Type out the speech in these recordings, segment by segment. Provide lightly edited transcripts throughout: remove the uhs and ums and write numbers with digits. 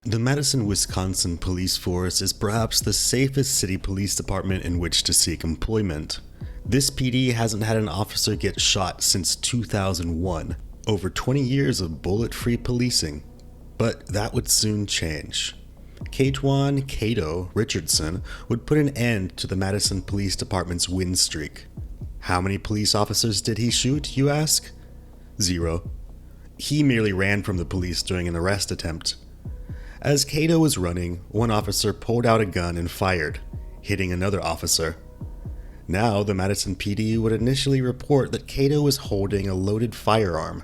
The Madison, Wisconsin police force is perhaps the safest city police department in which to seek employment. This PD hasn't had an officer get shot since 2001, over 20 years of bullet-free policing. But that would soon change. Katewan Cato Richardson would put an end to the Madison Police Department's win streak. How many police officers did he shoot, you ask? 0. He merely ran from the police during an arrest attempt. As Cato was running, one officer pulled out a gun and fired, hitting another officer. Now, the Madison PD would initially report that Cato was holding a loaded firearm.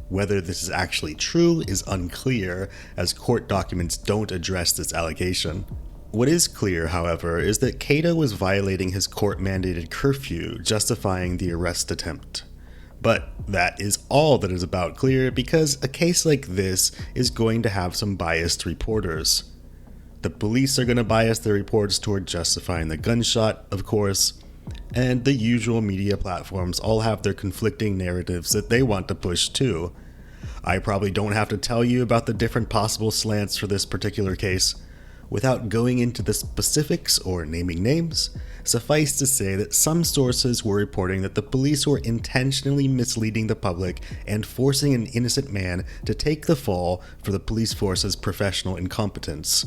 Whether this is actually true is unclear, as court documents don't address this allegation. What is clear, however, is that Cato was violating his court-mandated curfew, justifying the arrest attempt. But that is all that is about clear, because a case like this is going to have some biased reporters. The police are going to bias their reports toward justifying the gunshot, of course, and the usual media platforms all have their conflicting narratives that they want to push too. I probably don't have to tell you about the different possible slants for this particular case. Without going into the specifics or naming names, suffice to say that some sources were reporting that the police were intentionally misleading the public and forcing an innocent man to take the fall for the police force's professional incompetence.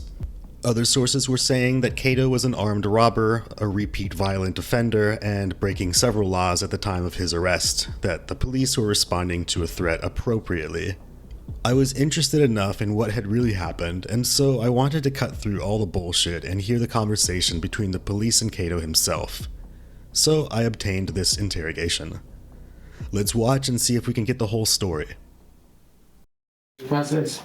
Other sources were saying that Cato was an armed robber, a repeat violent offender, and breaking several laws at the time of his arrest, that the police were responding to a threat appropriately. I was interested enough in what had really happened, and so I wanted to cut through all the bullshit and hear the conversation between the police and Cato himself. So I obtained this interrogation. Let's watch and see if we can get the whole story. Process.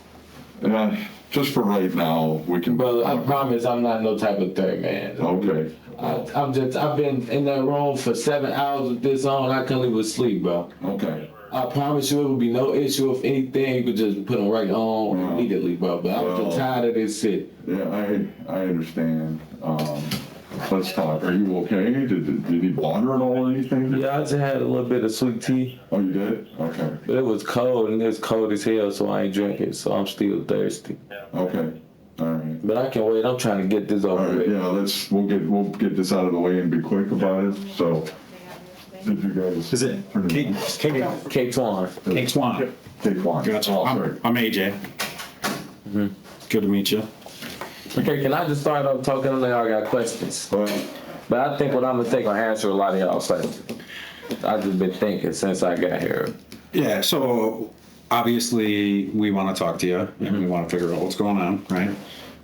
Just for right now, we can. Brother, I promise I'm not no type of third man. Okay. I've been in that room for 7 hours with this on. I couldn't even sleep, bro. Okay. I promise you it will be no issue if anything. You could just put them right on immediately, bro. But I'm just tired of this shit. Yeah, I understand. Let's talk. Are you okay? Did you need water and all anything? Yeah, I just had a little bit of sweet tea. Oh, you did? Okay. But it was cold, and it's cold as hell, so I ain't drinking. So I'm still thirsty. Okay. All right. But I can wait. I'm trying to get this over All right. with. Yeah. We'll get this out of the way and be quick about it. So, did you guys? Is it Kate K-Twan. Kate Swan? Take one. Gotcha. I'm AJ. Mm-hmm. Good to meet you. Okay, can I just start off talking and then I got questions? But But I think what I'm gonna take will answer a lot of y'all's questions. I've just been thinking since I got here. Yeah, so obviously we want to talk to you and we want to figure out what's going on, right?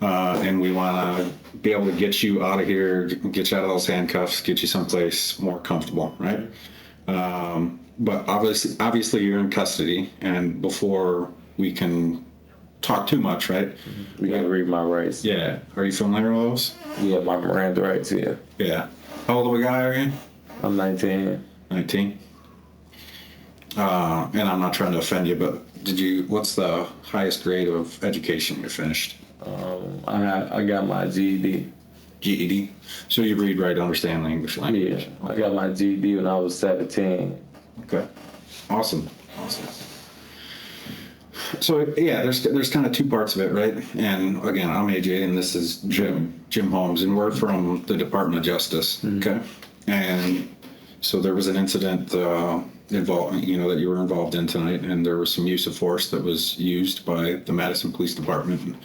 And we want to be able to get you out of here, get you out of those handcuffs, get you someplace more comfortable, right? But obviously you're in custody, and before we can talk too much, right? We gotta read my rights. Yeah. Are you familiar with those? Yeah, my Miranda rights, yeah. Yeah. How old of a guy are you? I'm 19. 19. And I'm not trying to offend you, but what's the highest grade of education you finished? I got my GED. GED? So you read, write, understand the English language? Yeah, I got my GED when I was 17. Okay. Awesome. So yeah, there's kind of two parts of it, right? And again, I'm AJ and this is Jim Holmes, and we're from the Department of Justice. Okay. And so there was an incident involved, that you were involved in tonight, and there was some use of force that was used by the Madison Police Department.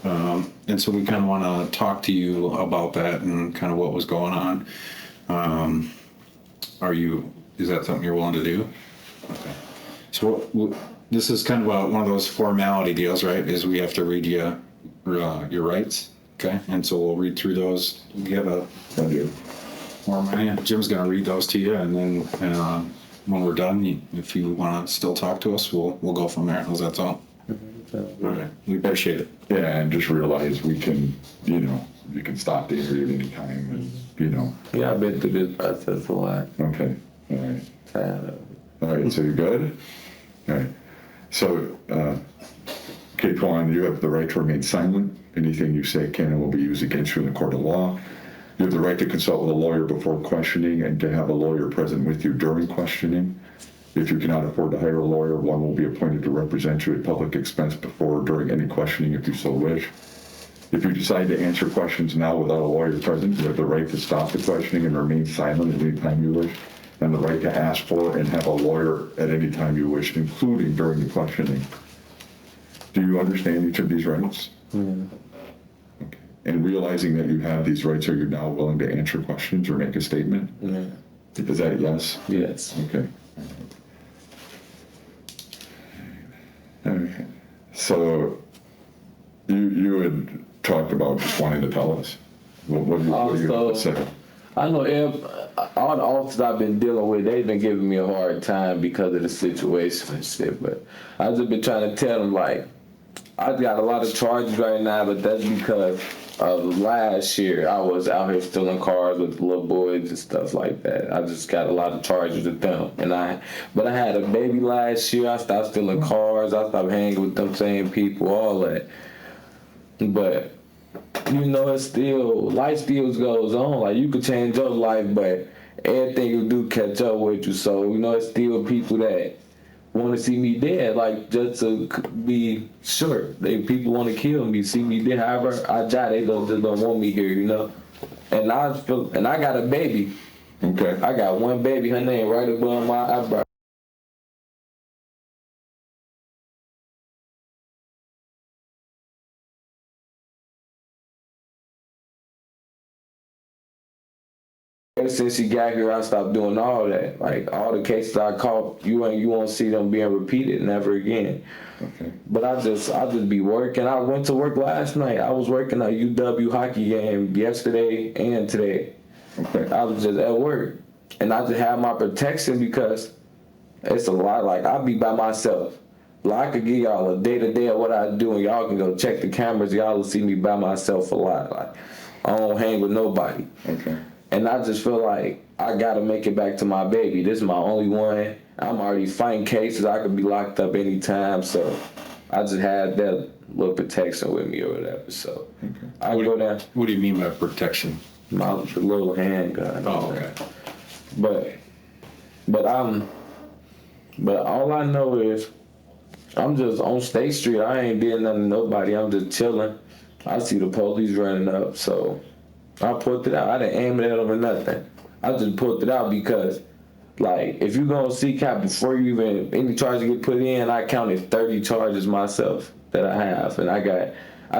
And so we kind of want to talk to you about that and kind of what was going on. Is that something you're willing to do? Okay. So this is kind of one of those formality deals, right? Is we have to read you your rights, okay? And so we'll read through those. We have a form. Jim's going to read those to you, and then when we're done, if you want to still talk to us, we'll go from there. How's that sound? All right. We appreciate it. yeah, and just realize we can, you can stop the interview at any time, and Yeah, I've been through this process a lot. Okay. All right. Tired of it. All right. So you're good. All right. So, Kate Kwan, you have the right to remain silent. Anything you say can and will be used against you in the court of law. You have the right to consult with a lawyer before questioning and to have a lawyer present with you during questioning. If you cannot afford to hire a lawyer, one will be appointed to represent you at public expense before or during any questioning if you so wish. If you decide to answer questions now without a lawyer present, you have the right to stop the questioning and remain silent at any time you wish, and the right to ask for and have a lawyer at any time you wish, including during the questioning. Do you understand each of these rights? Okay. And realizing that you have these rights, are you now willing to answer questions or make a statement? Is that a yes? Yes. Okay. Okay. So you had talked about just wanting to tell us. What do you have to say? I know all the officers I've been dealing with, they've been giving me a hard time because of the situation and shit. But I've just been trying to tell them, like, I've got a lot of charges right now, but that's because of last year I was out here stealing cars with little boys and stuff like that. I just got a lot of charges with them. But I had a baby last year. I stopped stealing cars. I stopped hanging with them same people, all that. But you know, it's still, life still goes on. Like, you could change your life, but everything you do catch up with you. So, you know, it's still people that want to see me dead, like, just to be sure. People want to kill me, see me dead. However I die, they just don't want me here, you know. And I got a baby. Okay. I got one baby. Her name right above my eyebrow. Ever since she got here, I stopped doing all that. Like, all the cases I caught, you won't see them being repeated never again. Okay. But I just be working. I went to work last night. I was working a UW hockey game yesterday and today. Okay. I was just at work, and I just have my protection because it's a lot. Like, I be by myself. Like, I could give y'all a day-to-day of what I do, and y'all can go check the cameras. Y'all will see me by myself a lot. Like, I don't hang with nobody. Okay. And I just feel like I gotta make it back to my baby. This is my only one. I'm already fighting cases. I could be locked up anytime, so I just had that little protection with me or whatever. So I go down. What do you mean by protection? My little handgun. Oh, okay. But all I know is I'm just on State Street. I ain't did nothing to nobody. I'm just chilling. I see the police running up, so I pulled it out. I didn't aim it at them or nothing. I just pulled it out because, like, if you're going to see cap before you even, any charges get put in, I counted 30 charges myself that I have. And I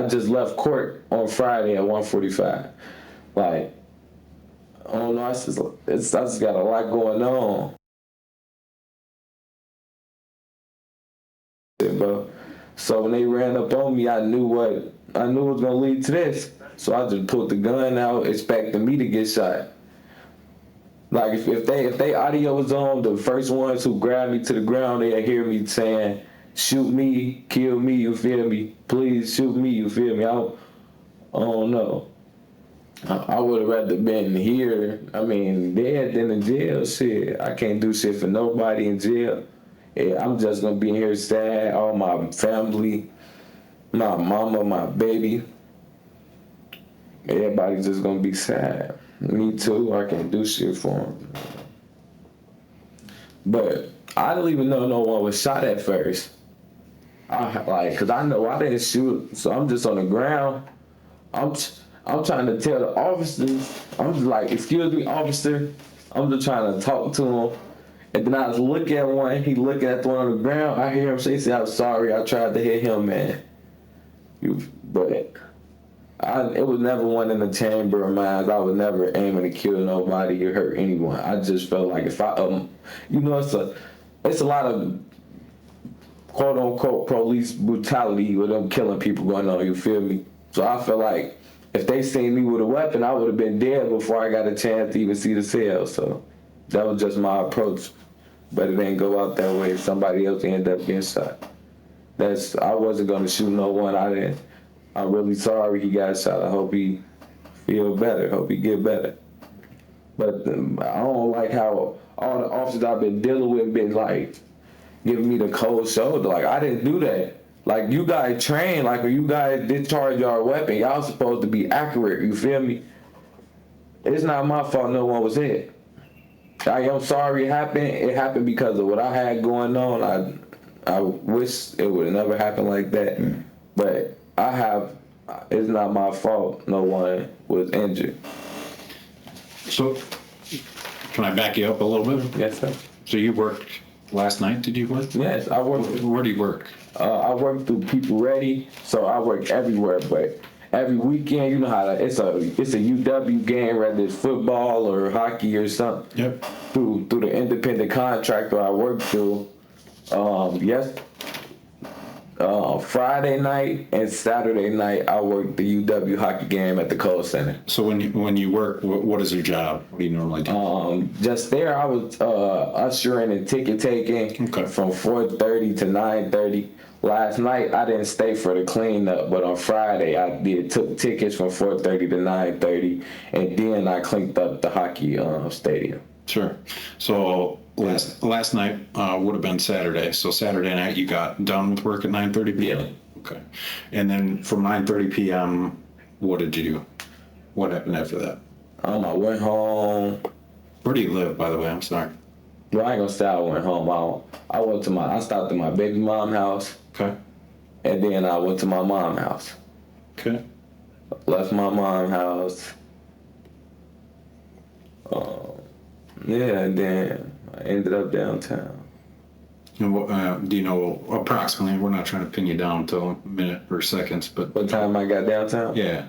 just left court on Friday at 1:45. Like, I don't know, I just got a lot going on. Bro. So when they ran up on me, I knew it was gonna lead to this. So I just pulled the gun out, expecting me to get shot. Like, if they audio was on, the first ones who grabbed me to the ground, they'd hear me saying, "Shoot me, kill me," you feel me? "Please shoot me," you feel me? I don't know. I would have rather been here. I mean, dead than in jail. Shit, I can't do shit for nobody in jail. Yeah, I'm just gonna be here sad. All my family, my mama, my baby. Everybody's just gonna be sad. Me too. I can't do shit for them. But I didn't even know no one was shot at first. Cause I know I didn't shoot, so I'm just on the ground. I'm trying to tell the officers. I'm just like, "Excuse me, officer." I'm just trying to talk to him. And then I was looking at one, he looking at the one on the ground. I hear him say, "I'm sorry, I tried to hit him, man." But it was never one in the chamber of mine. I was never aiming to kill nobody or hurt anyone. I just felt like if I, it's a lot of quote unquote police brutality with them killing people going on, you feel me? So I felt like if they seen me with a weapon, I would have been dead before I got a chance to even see the cell. So that was just my approach. But it didn't go out that way. Somebody else ended up getting shot. I wasn't gonna shoot no one. I'm really sorry he got shot. I hope he feel better. Hope he get better. But I don't like how all the officers I've been dealing with been like giving me the cold shoulder. Like, I didn't do that. Like, you guys train, like, when you guys discharge your weapon, y'all supposed to be accurate, you feel me? It's not my fault no one was hit. I am sorry it happened. It happened because of what I had going on. I wish it would have never happened like that. But it's not my fault. No one was injured. So, can I back you up a little bit? Yes, sir. So you worked last night, did you work? Yes, I work. Where do you work? I work through People Ready, so I work everywhere. But every weekend, you know how it's a UW game, whether it's football or hockey or something. Yep. Through the independent contractor I work through. Friday night and Saturday night I work the UW hockey game at the Kohl Center. So when you work, what is your job? What do you normally do? Just there, I was ushering and ticket taking from 4:30 to 9:30. Last night I didn't stay for the cleanup, but on Friday I took tickets from 4:30 to 9:30, and then I cleaned up the hockey stadium. Sure. So last night would have been Saturday. So Saturday night you got done with work at 9:30 p.m. Yeah. Okay. And then from 9:30 p.m. what did you do? What happened after that? I went home. Where do you live, by the way? I'm sorry. Well, I ain't gonna say I went home. I stopped at my baby mom's house, Okay. and then I went to my mom's house. Okay. Left my mom's house. And then I ended up downtown. And what, do you know approximately? We're not trying to pin you down to a minute or seconds, but What time I got downtown? yeah.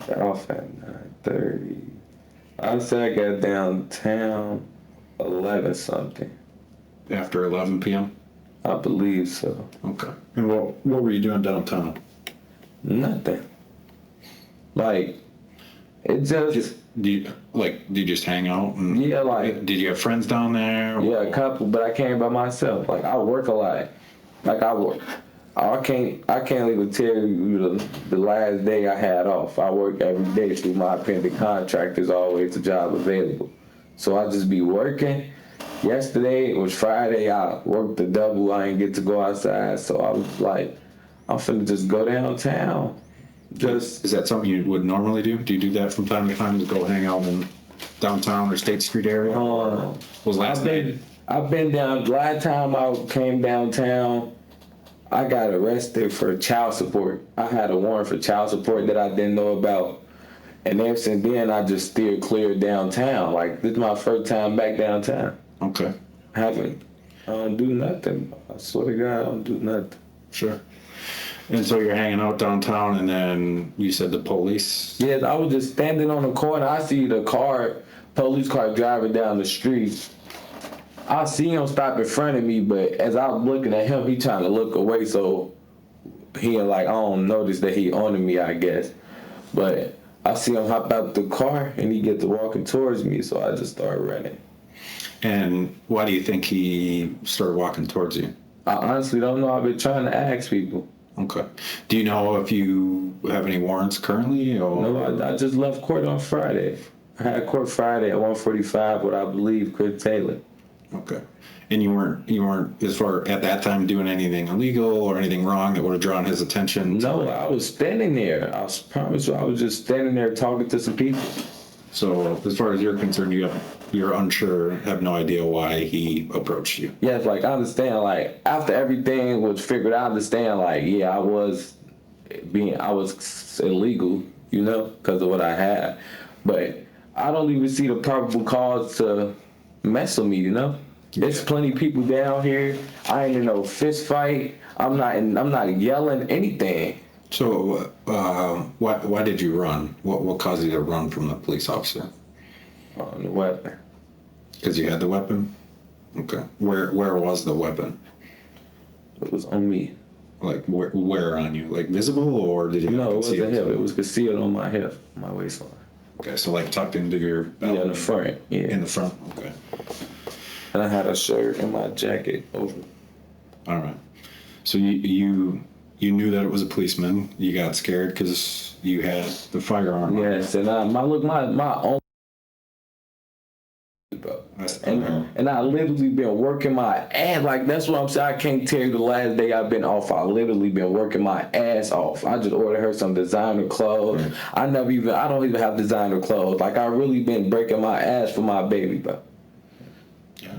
Got off at 9:30. I'd say I got downtown 11 something. After 11 p.m. I believe so. Okay. And what were you doing downtown? Nothing. Like, it just Did you just hang out? And, yeah, like did you have friends down there? yeah, a couple, but I came by myself. Like I work a lot. Like I work. I can't even tell you the last day I had off. I work every day through my independent contract. There's always a job available. So I just be working. Yesterday, it was Friday, I worked the double. I didn't get to go outside. So I was like, I'm finna just go downtown. Is that something you would normally do? Do you do that from time to time to go hang out in downtown or State Street area? Was last night? I've been down. Last time I came downtown, I got arrested for child support. I had a warrant for child support that I didn't know about. And ever since then, I just steered clear of downtown. Like, this is my first time back downtown. Okay. I don't do nothing. I swear to God, I don't do nothing. Sure. And so you're hanging out downtown, and then you said the police? Yes, I was just standing on the corner. I see the police car driving down the street. I see him stop in front of me, but as I was looking at him, he trying to look away, so he I don't notice that he on me, I guess. But I see him hop out the car, and he gets to walking towards me, so I just started running. And why do you think he started walking towards you? I honestly don't know. I've been trying to ask people. Okay. Do you know if you have any warrants currently? Or? No, I just left court on Friday. I had court Friday at 1:45 with, I believe, Chris Taylor. Okay. And you weren't as far at that time doing anything illegal or anything wrong that would have drawn his attention? No, I was standing there. I promise you, I was just standing there talking to some people. So as far as you're concerned, you're unsure, have no idea why he approached you. Yes, like I understand. Like after everything was figured out, I understand. Like yeah, I was illegal, because of what I had. But I don't even see the probable cause to mess with me. There's plenty of people down here. I ain't in no fist fight. I'm not yelling anything. So why did you run? What caused you to run from the police officer? On the weapon. Because you had the weapon? Okay. Where was the weapon? It was on me. Like where on you? Like visible, or did you? No, it wasn't hip. It was concealed on my hip, my waistline. Okay, so like tucked into your belt? Yeah, in the front. Yeah. In the front. Okay. And I had a shirt and my jacket over. All right. So you knew that it was a policeman. You got scared because you had the firearm. Yes, and my own. And I literally been working my ass. Like, that's what I'm saying. I can't tell you the last day I've been off. I literally been working my ass off. I just ordered her some designer clothes. I don't even have designer clothes. Like, I really been breaking my ass for my baby, bro.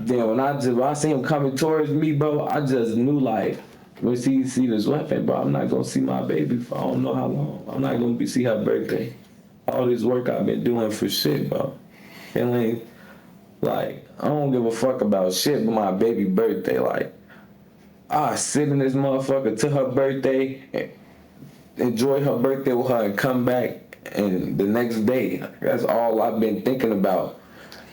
Then when I see him coming towards me, bro, I just knew, like, when see this weapon, bro, I'm not gonna see my baby for I don't know how long. I'm not gonna see her birthday. All this work I've been doing for shit, bro. Feeling like I don't give a fuck about shit but my baby birthday. Like, I sit in this motherfucker to her birthday, and enjoy her birthday with her, and come back and the next day. That's all I've been thinking about.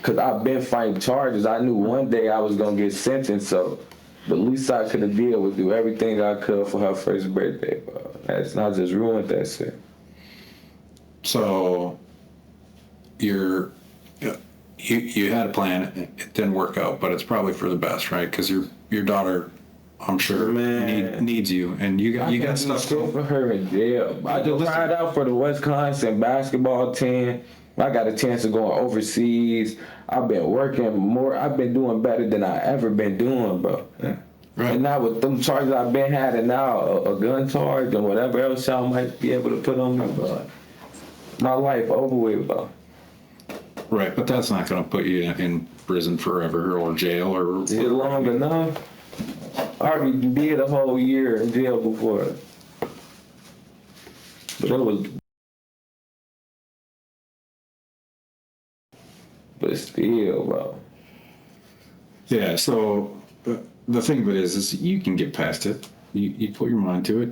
Cause I've been fighting charges. I knew one day I was gonna get sentenced, so the least I could have did was do everything I could for her first birthday, bro. That's not just ruined that shit. So you had a plan. It didn't work out, but it's probably for the best, right? Because your daughter, I'm sure, needs you, and you got stuff for her in jail. I just tried out for the Wisconsin basketball team. I got a chance of going overseas. I've been working more. I've been doing better than I ever been doing, bro. Yeah. Right. And now with them charges I've been had, and now a gun charge and whatever else y'all might be able to put on me, bro. My life over with, bro. Right, but that's not going to put you in prison forever or jail or. It's long enough. I already did a whole year in jail before. But it was. But still, bro. Yeah, so the thing of it is you can get past it. You put your mind to it.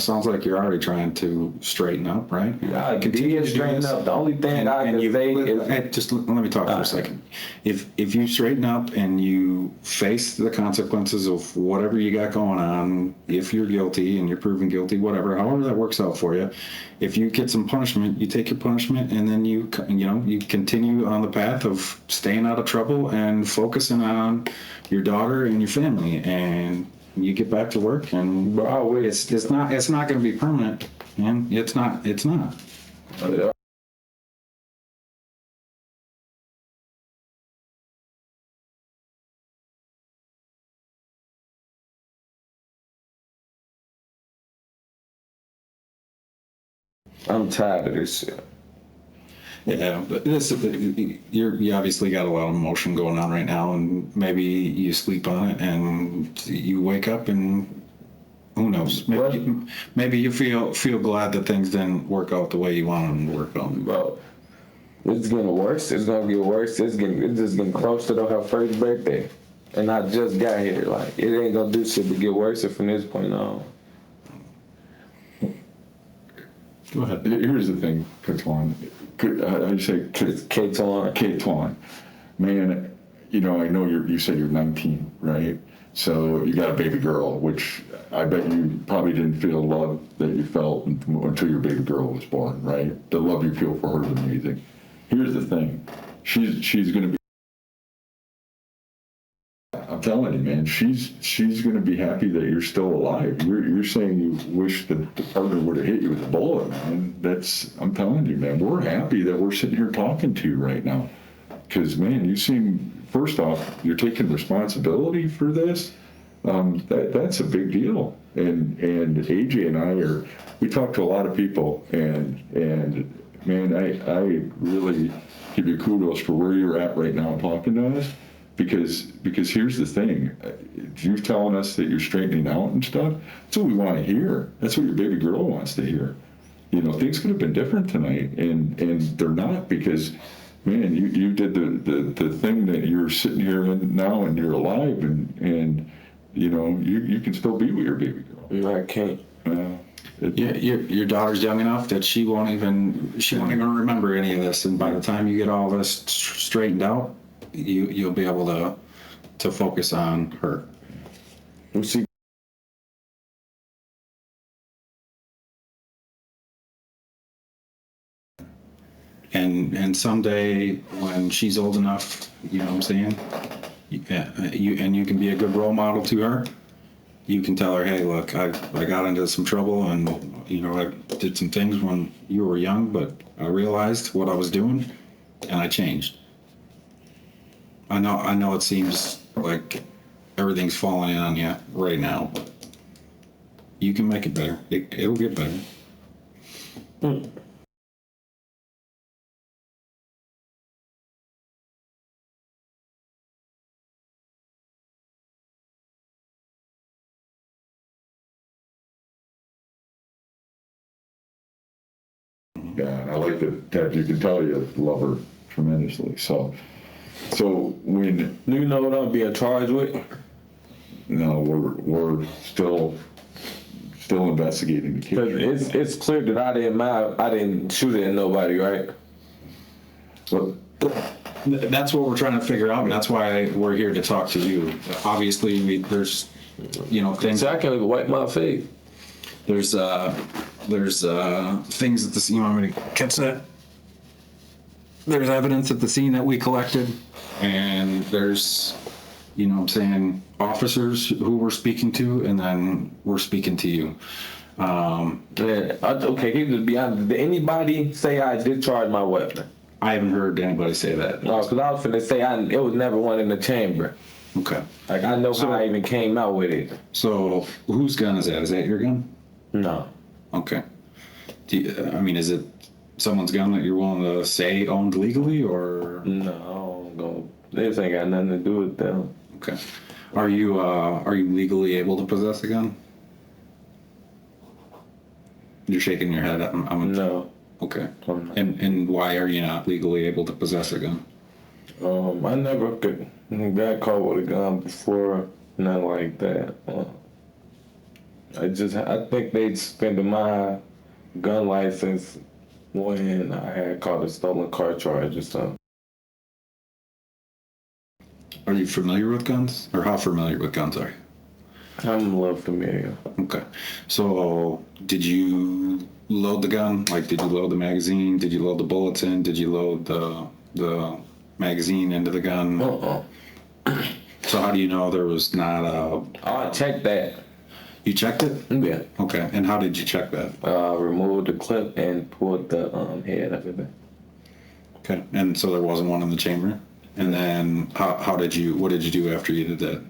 Sounds like you're already trying to straighten up, right? Yeah, I continue to straighten up. The only thing I can say is... Just let me talk for a second. If you straighten up and you face the consequences of whatever you got going on, if you're guilty and you're proven guilty, whatever, however that works out for you, if you get some punishment, you take your punishment, and then you continue on the path of staying out of trouble and focusing on your daughter and your family, and you get back to work, and it's not going to be permanent, man. It's not. I'm tired of this shit. Yeah, but you obviously got a lot of emotion going on right now, and maybe you sleep on it, and you wake up, and who knows? Maybe you feel glad that things didn't work out the way you wanted them to work out. Bro, it's getting worse. It's gonna get worse. It's just getting closer to her first birthday, and I just got here. Like, it ain't gonna do shit but get worse from this point on. Go ahead. Here's the thing, Katwan. I say Katwan. Man, I know you said you're 19, right? So you got a baby girl, which I bet you probably didn't feel the love that you felt until your baby girl was born, right? The love you feel for her is amazing. Here's the thing. She's going to be, I'm telling you, man, she's going to be happy that you're still alive. You're saying you wish the partner would have hit you with a bullet, man. I'm telling you, man, we're happy that we're sitting here talking to you right now. Because, man, you seem, first off, you're taking responsibility for this. That's a big deal. And AJ and we talk to a lot of people, and man, I really give you kudos for where you're at right now talking to us. Because here's the thing, you telling us that you're straightening out and stuff, that's what we want to hear. That's what your baby girl wants to hear. Things could have been different tonight, and they're not, because, man, you did the thing that you're sitting here in now, and you're alive, and you can still be with your baby girl. No, I can't. Your daughter's young enough that she won't even remember any of this, and by the time you get all this straightened out, you'll be able to focus on her. And someday when she's old enough, you know what I'm saying, you can be a good role model to her. You can tell her, hey, look, I got into some trouble, and I did some things when you were young, but I realized what I was doing, and I changed. I know it seems like everything's falling in on you right now, but you can make it better. It'll get better. Yeah, and I like that, Ted, you can tell you love her tremendously. So when, You know what I'm being charged with? no, we're still investigating the Cause case. it's clear that I didn't shoot at nobody, right? But That's what we're trying to figure out, and that's why we're here to talk to you. Obviously, there's things. So I can't even wipe my face. There's things at the scene. You want me to catch that? There's evidence at the scene that we collected, and there's, officers who we're speaking to, and then we're speaking to you. Yeah, okay, can you just be honest? Did anybody say I discharged my weapon? I haven't heard anybody say that. No, because I was finna say it was never one in the chamber. Okay. Like, I know how I even came out with it. So whose gun is that? Is that your gun? No. Okay. Is it someone's gun that you're willing to say owned legally, or? No, I don't go. This ain't got nothing to do with them. Okay. Are you legally able to possess a gun? You're shaking your head. No. Okay. I'm not. And why are you not legally able to possess a gun? I never got caught with a gun before, nothing like that. I think they suspended my gun license when I had caught a stolen car charge or something. Are you familiar with guns, or how familiar with guns are you? I'm a little familiar. Okay. So did you load the gun? Like, did you load the magazine? Did you load the bullets in? Did you load the magazine into the gun? So how do you know there was not a... I checked that. You checked it? Yeah. Okay. And how did you check that? Removed the clip and pulled the head of it. Okay. And so there wasn't one in the chamber? And then what did you do after you did that?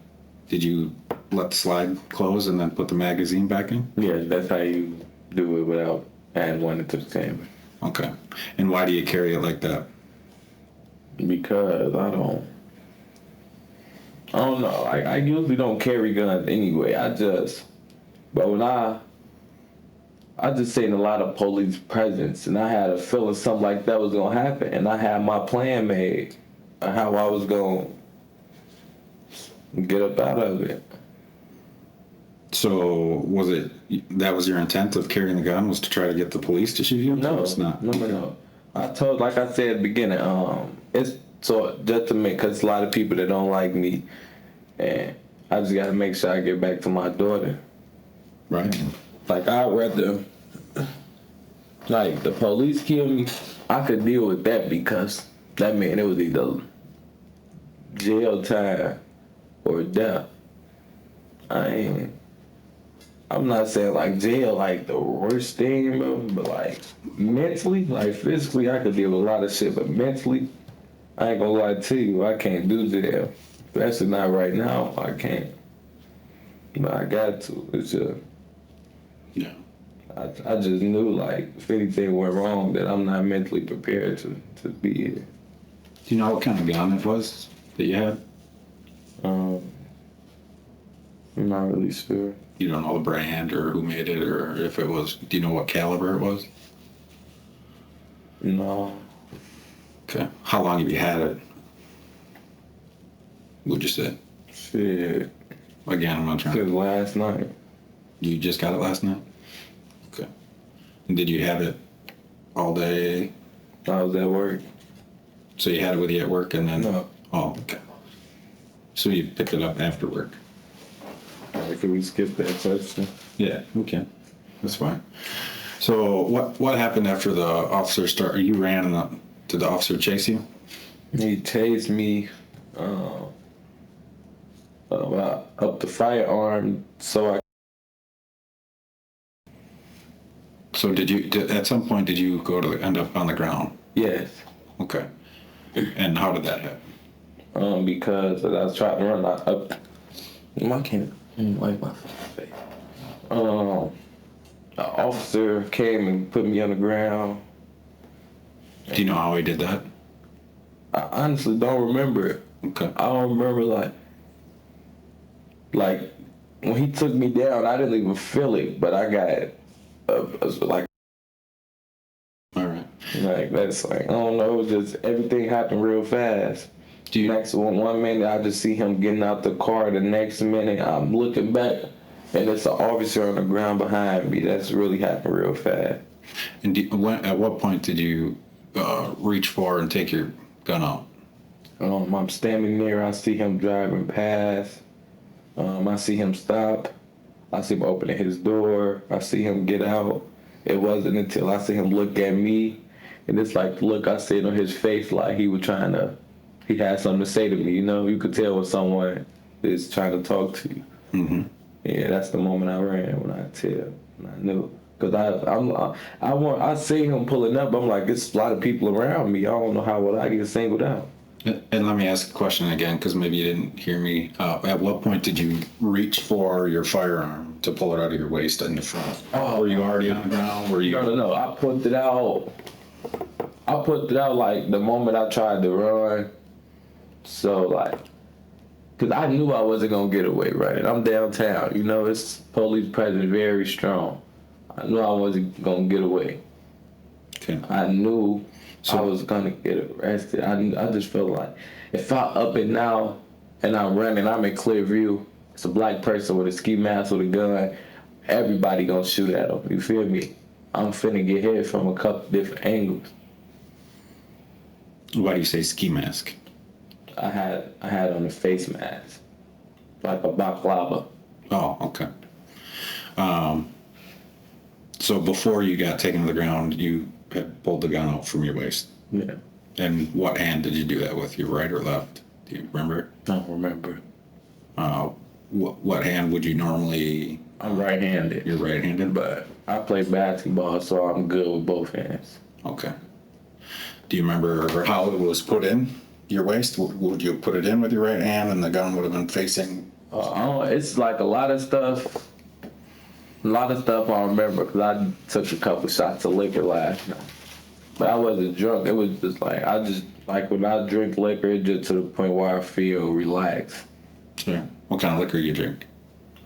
Did you let the slide close and then put the magazine back in? Yeah, that's how you do it without adding one into the chamber. Okay. And why do you carry it like that? Because I don't know. I usually don't carry guns anyway. But when I just seen a lot of police presence, and I had a feeling something like that was gonna happen, and I had my plan made of how I was gonna get up out of it. So that was your intent of carrying the gun, was to try to get the police to shoot you? No, It's not. No. Like I said at the beginning, it's so just to make, cause a lot of people that don't like me, and I just gotta make sure I get back to my daughter. Right. Like, I'd rather, like, the police kill me, I could deal with that because that meant it was either jail time or death. I'm not saying like jail like the worst thing, bro, but like mentally, like physically, I could deal with a lot of shit, but mentally, I ain't gonna lie to you, I can't do jail. Especially not right now, I can't. But I got to. It's just, Yeah. I just knew like if anything went wrong that I'm not mentally prepared to be here. Do you know what kind of gun it was that you had? I'm not really sure. You don't know the brand or who made it, or if it was, do you know what caliber it was? No. Okay. How long have you had it? Would you say? Shit. Again, I'm not trying Since to... last night. You just got it last night? Okay. And did you have it all day? I was at work. So you had it with you at work and then... No. Oh, okay. So you picked it up after work? Can we skip that question? Yeah, we can. That's fine. So what happened after the officer started? You ran and did the officer chase you? He chased me up the firearm so I... So at some point did you end up on the ground? Yes. Okay. And how did that happen? because I was trying to run up. I can't wipe my face. An officer came and put me on the ground. Do you know how he did that? I honestly don't remember it. Okay. I don't remember like when he took me down, I didn't even feel it, but I got like All right. that's like I don't know, it was just everything happened real fast. Do you? Next one minute I just see him getting out the car. The next minute I'm looking back and it's an officer on the ground behind me. That's really happened real fast. And at what point did you reach for and take your gun out? I'm standing there. I see him driving past. I see him stop. I see him opening his door. I see him get out. It wasn't until I see him look at me, and it's like the look I see on his face, like he had something to say to me. You know, you could tell when someone is trying to talk to you. Mm-hmm. Yeah, that's the moment I ran when I knew. Cause I see him pulling up. I'm like, it's a lot of people around me. I don't know how would I get singled out. And let me ask a question again, because maybe you didn't hear me. At what point did you reach for your firearm to pull it out of your waist in the front? Oh, were you already on the ground? Were you? No. I put it out. Like the moment I tried to run. So like, cause I knew I wasn't gonna get away, right? I'm downtown. You know, it's police presence very strong. I knew I wasn't gonna get away. Okay. I knew I was gonna get arrested. I just felt like if I up it now and I'm running, I'm in clear view. It's a black person with a ski mask with a gun. Everybody gonna shoot at him. You feel me? I'm finna get hit from a couple different angles. Why do you say ski mask? I had on a face mask, like a baklava. Oh, okay. So before you got taken to the ground, you had pulled the gun out from your waist. Yeah. And what hand did you do that with? Your right or left? Do you remember? I don't remember. What hand would you normally? I'm right-handed. You're right-handed, But I play basketball, so I'm good with both hands. okay. Do you remember how it was put in your waist? Would you put it in with your right hand, and the gun would have been facing? It's like a lot of stuff. A lot of stuff I remember because I took a couple shots of liquor last night. But I wasn't drunk. It was just like when I drink liquor, it's just to the point where I feel relaxed. Sure. What kind of liquor you drink?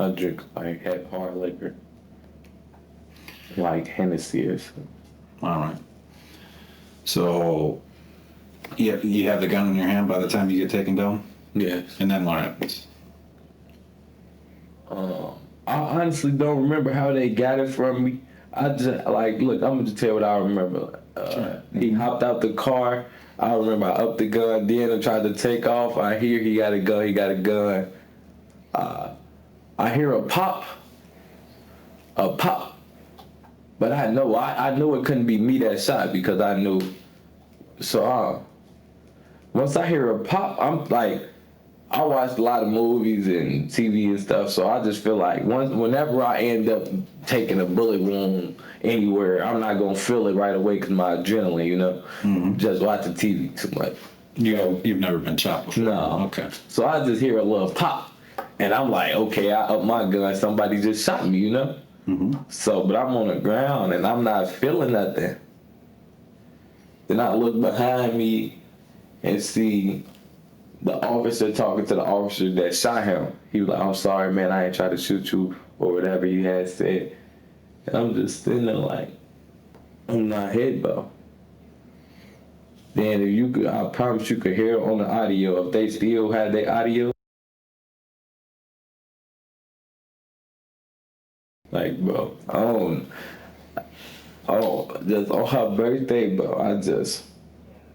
I drink like hard liquor, like Hennessy or something. All right. So you have the gun in your hand by the time you get taken down? Yes. And then what happens? I honestly don't remember how they got it from me. I just look. I'm gonna just tell you what I remember. He hopped out the car. I remember I upped the gun. Then I tried to take off. I hear he got a gun. He got a gun. I hear a pop. But I know I knew it couldn't be me that shot because I knew. So once I hear a pop, I'm like, I watched a lot of movies and TV and stuff, so I just feel like whenever I end up taking a bullet wound anywhere, I'm not gonna feel it right away because my adrenaline, you know, just watching TV too much. You've never been shot before? No. Okay. So I just hear a little pop, and I'm like, okay, I up my gun. Somebody just shot me, you know. So, but I'm on the ground and I'm not feeling nothing. Then I look behind me and see the officer talking to the officer that shot him. He was like, I'm sorry, man, I ain't trying to shoot you, or whatever he had said. And I'm just sitting there like, I'm not hit, bro. Then if you could, I promise you could hear it on the audio. If they still had their audio. Like, bro, just on her birthday, bro,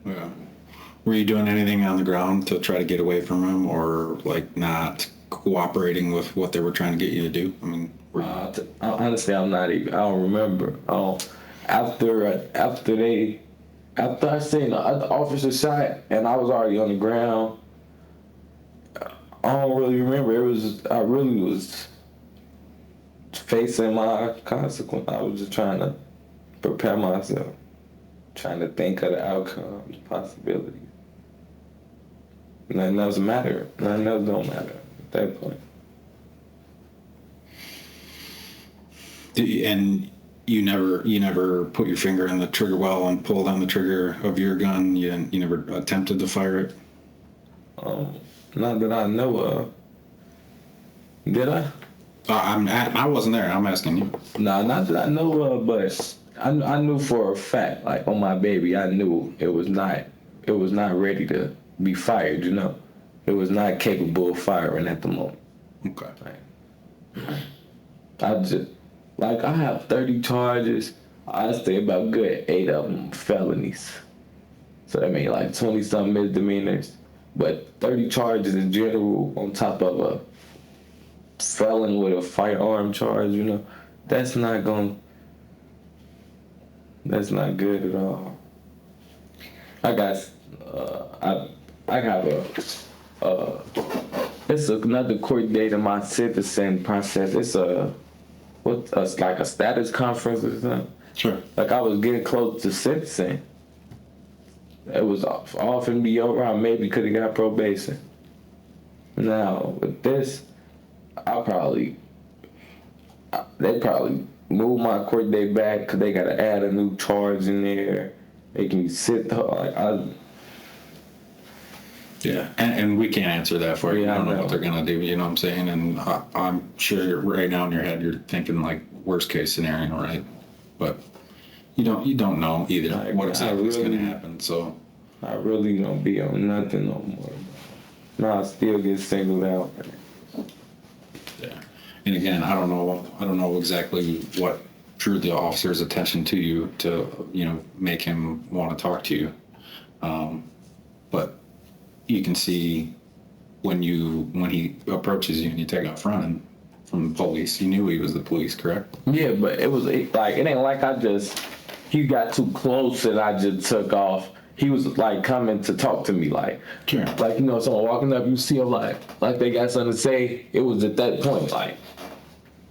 Yeah. Were you doing anything on the ground to try to get away from him, or like not cooperating with what they were trying to get you to do? I mean, honestly, I'm not even. I don't remember. After I seen the other officer shot and I was already on the ground, I don't really remember. I really was facing my consequence. I was just trying to prepare myself, trying to think of the outcomes, possibilities. nothing else matter. Nothing else don't matter at that point. And you never put your finger in the trigger well and pulled on the trigger of your gun. You never attempted to fire it. Not that I know of. Did I? I wasn't there. I'm asking you. Nah, not that I know of, but I knew for a fact, like on my baby, I knew it was not ready to be fired. You know, it was not capable of firing at the moment. Okay. I just, like, I have 30 charges. I say about good 8 of them felonies. So that means like 20 something misdemeanors, but 30 charges in general on top of a felon with a firearm charge. You know, that's not good at all. I got, I have it's another court date in my sentencing process. It's like a status conference or something. Sure. Like I was getting close to sentencing. It was off and be over. I maybe could have got probation. Now with this, they probably move my court date back because they got to add a new charge in there. They can sit Yeah, and we can't answer that for you. Yeah, I don't I know know. what they're gonna do. You know what I'm saying? And I'm sure right now in your head you're thinking like worst case scenario, right? But you don't know either what exactly is gonna happen. So I really don't be on nothing no more. Now I still get singled out. yeah. And again, I don't know exactly what drew the officer's attention to you to make him want to talk to you. But you can see when he approaches you and you take off running from the police, you knew he was the police, correct? Yeah, but it ain't like he got too close and I just took off. He was like coming to talk to me, like, Sure. like someone walking up, you see him like they got something to say. It was at that point, like,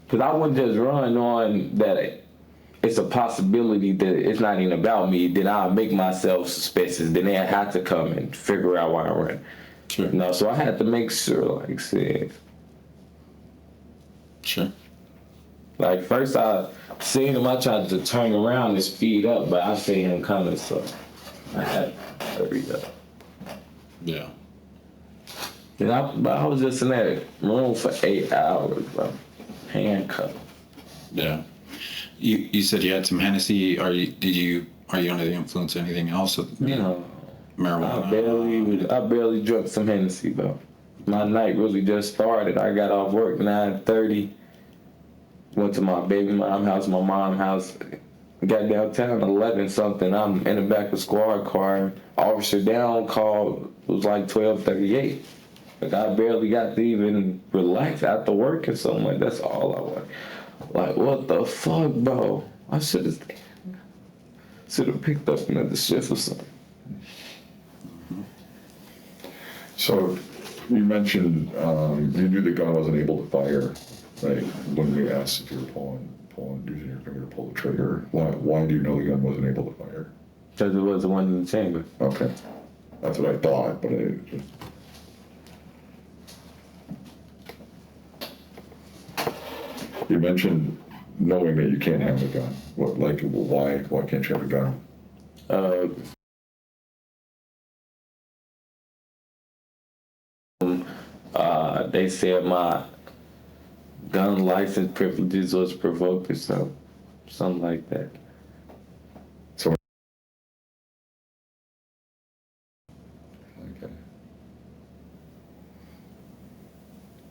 because I wouldn't just run on that. It's a possibility that it's not even about me. Then I'll make myself suspicious. Then they have to come and figure out why I ran. Sure. So I had to make sure, like I said. Sure. Like first I seen him, I tried to turn around and speed up, but I seen him coming, so I had to hurry up. Yeah. But I was just in that room for 8 hours, bro. Handcuffed. Yeah. You said you had some Hennessy. Are you under the influence of anything else? Marijuana. I barely drank some Hennessy, though. My night really just started. I got off work 9:30. Went to my baby mom's house, my mom's house. Got downtown 11 something. I'm in the back of squad car. Officer down called. It was like 12:38. Like I barely got to even relax after work or something. Like that's all I want. Like what the fuck, bro? I should have picked up another shift or something. So you mentioned you knew the gun wasn't able to fire, right? When we asked if you were using your finger to pull the trigger, why do you know the gun wasn't able to fire? Because it was the one in the chamber. Okay, that's what I thought, but you mentioned knowing that you can't have a gun. Why can't you have a gun? They said my gun license privileges was provoked or something like that. So, okay.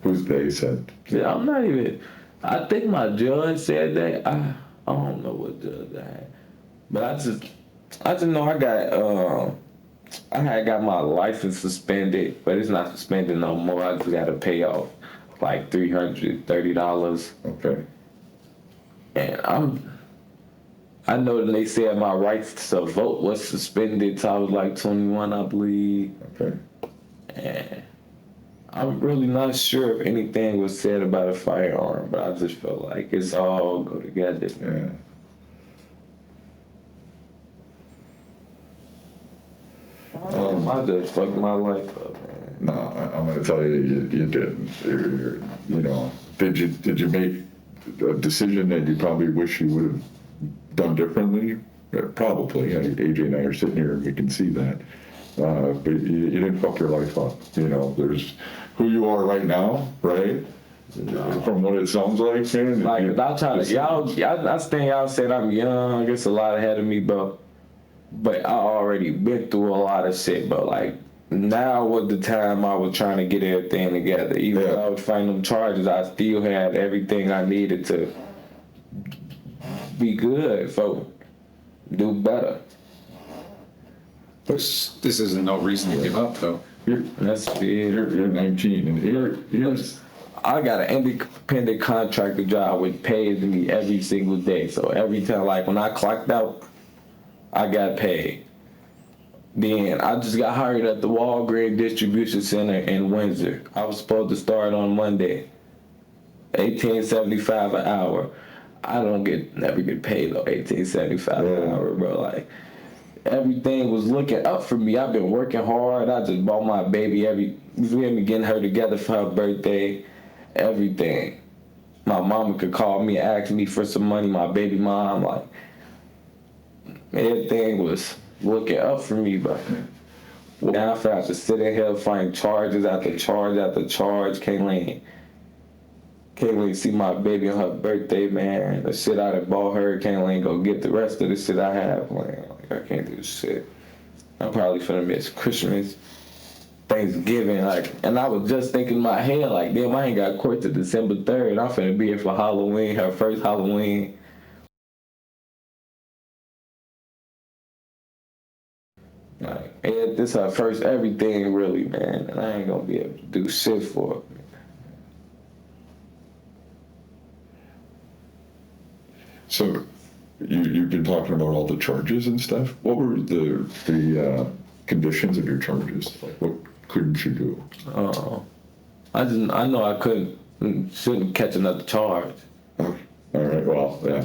Who's they said? Yeah, I'm not even. I think my judge said that. I don't know what judge I had, but I just know I had got my license suspended, but it's not suspended no more. I just got to pay off like $330. Okay. And I know that they said my rights to vote was suspended till I was like 21, I believe. Okay. And I'm really not sure if anything was said about a firearm, but I just felt like it's all go together. Yeah. I just fucked my life up, man. No, I'm going to tell you, you didn't. You know, did you make a decision that you probably wish you would have done differently? Probably. AJ and I are sitting here and we can see that. But you didn't fuck your life up. You know, there's who you are right now, right? From what it sounds like, man. Like, I'm trying to, I think y'all said I'm young, it's a lot ahead of me, bro. But I already been through a lot of shit, bro. Like, now was the time I was trying to get everything together. Even though I was fighting them charges, I still had everything I needed to be good, for do better. This isn't no reason to give up, though. That's it. You're 19, and here's I got an independent contractor job which pays me every single day. So every time, like when I clocked out, I got paid. Then I just got hired at the Walgreens distribution center in Windsor. I was supposed to start on Monday, $18.75 an hour. I never get paid though, $18.75 an hour, bro. Like, everything was looking up for me. I've been working hard. I just bought my baby you feel me, getting her together for her birthday, everything. My mama could call me, ask me for some money, my baby mom, like, everything was looking up for me, but now I have to sit in here, find charges after charge after charge. Can't wait to see my baby on her birthday, man. The shit I done bought her, can't wait to go get the rest of the shit I have, man. Like, I can't do this shit. I'm probably finna miss Christmas, Thanksgiving, like, and I was just thinking in my head, like, damn, I ain't got court till December 3rd. I'm finna be here for Halloween, her first Halloween. Like, yeah, this her first everything, really, man, and I ain't gonna be able to do shit for her. So you've been talking about all the charges and stuff. What were the conditions of your charges? Like, what couldn't you do? I know I shouldn't catch another charge. Oh, all right. Well, yeah.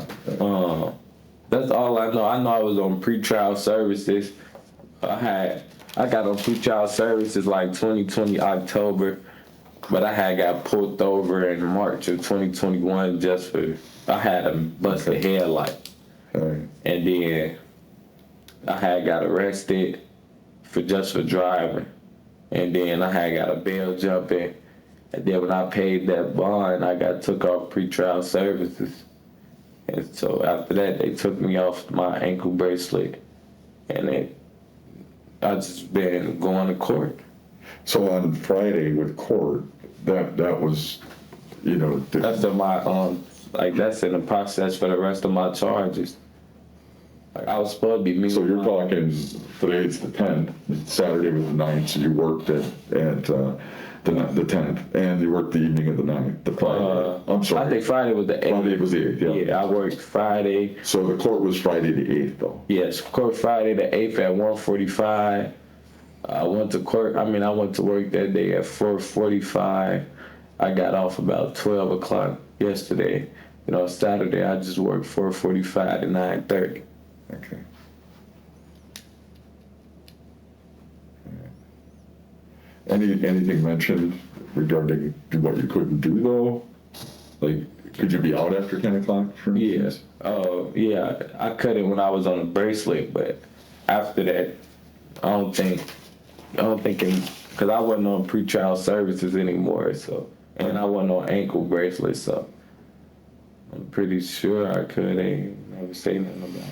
That's all I know. I know I was on pretrial services. I got on pretrial services like 2020 October, but I had got pulled over in March of 2021 just for I had a busted headlight, and then I had got arrested for driving, and then I had got a bail jumping, and then when I paid that bond, I got took off pretrial services, and so after that they took me off my ankle bracelet, and I just been going to court. So on Friday with court, that was, you know, That's that's in the process for the rest of my charges. Like, I was supposed to be meeting. So you're talking, today's the 10th, Saturday was the 9th, so you worked at the 10th, and you worked the evening of the 9th, the Friday. I'm sorry. I think Friday was the 8th. Friday was the 8th, yeah. Yeah, I worked Friday. So the court was Friday the 8th, though? Yes, court Friday the 8th at 1:45. I went to work that day at 4:45. I got off about 12 o'clock yesterday. You know, Saturday I just worked 4:45 to 9:30. Okay. Anything mentioned regarding what you couldn't do, though? Like, could you be out after 10 o'clock, for instance? Yeah, I couldn't when I was on a bracelet, but after that, I don't think, because I wasn't on pretrial services anymore, so, and I wasn't on ankle bracelets, so I'm pretty sure I could. Ain't never say nothing about it.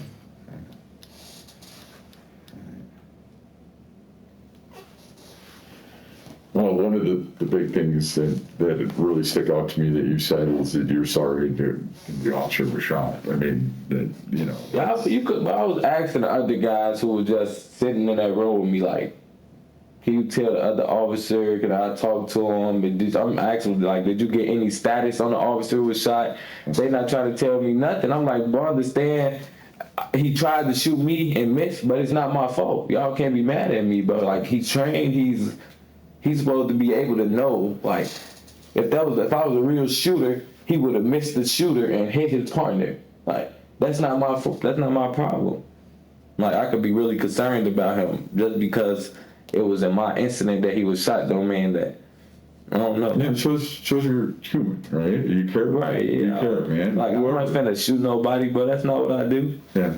Well, one of the big things that really stick out to me that you said is that you're sorry that the officer was shot. I mean, that, you know. Yeah, I was asking the other guys who were just sitting in that room with me, like, can you tell the other officer, can I talk to him? And I'm asking, like, did you get any status on the officer who was shot? They not trying to tell me nothing. I'm like, bro, understand, he tried to shoot me and missed, but it's not my fault. Y'all can't be mad at me, bro. Like, he's trained, he's supposed to be able to know, like, if I was a real shooter, he would have missed the shooter and hit his partner. Like, that's not my fault. That's not my problem. Like, I could be really concerned about him just because it was in my incident that he was shot, don't mean that. I don't know. Yeah, it shows you're human, right? You care, Right, You yeah. care, man. Like, I'm not finna shoot nobody, but that's not what I do. Yeah.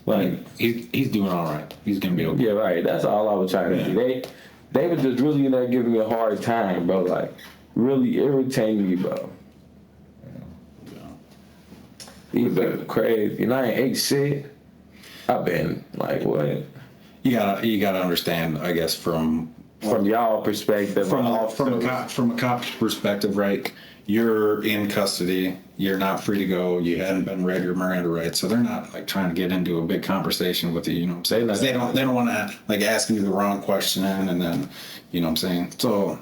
Like, He's doing all right. He's gonna be okay. yeah, right. That's all I was trying to do. They were just really in there giving me a hard time, bro. Like, really irritating me, bro. These been crazy. And I ain't ate shit. I've been like, what? You gotta understand, I guess, from Y'all perspective, from a cop's perspective, right? You're in custody. You're not free to go. You hadn't been read your Miranda rights, so they're not like trying to get into a big conversation with you. You know what I'm saying? 'Cause they don't want to like ask you the wrong question and then, you know what I'm saying? So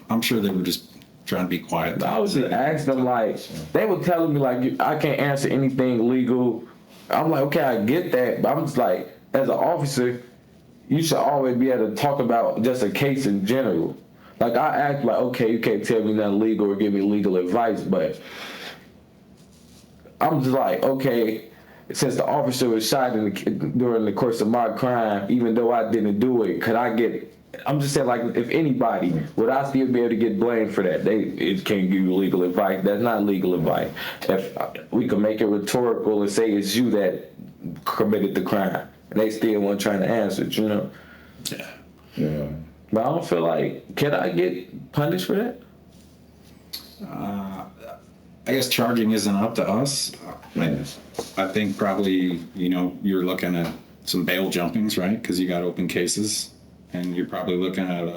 I'm sure they were just trying to be quiet. I was just asking them, like, they were telling me, like, I can't answer anything legal. I'm like, okay, I get that, but I'm just like, as an officer, you should always be able to talk about just a case in general. Like, I act like, okay, you can't tell me nothing legal or give me legal advice, but I'm just like, okay, since the officer was shot during the course of my crime, even though I didn't do it, could I get? I'm just saying, like, if anybody, would I still be able to get blamed for that? It can't give you legal advice. That's not legal advice. If we could make it rhetorical and say it's you that committed the crime, and they still weren't trying to answer it, you know? Yeah. But I don't feel like, can I get punished for that? I guess charging isn't up to us. I think probably, you're looking at some bail jumpings, right? Because you got open cases, and you're probably looking at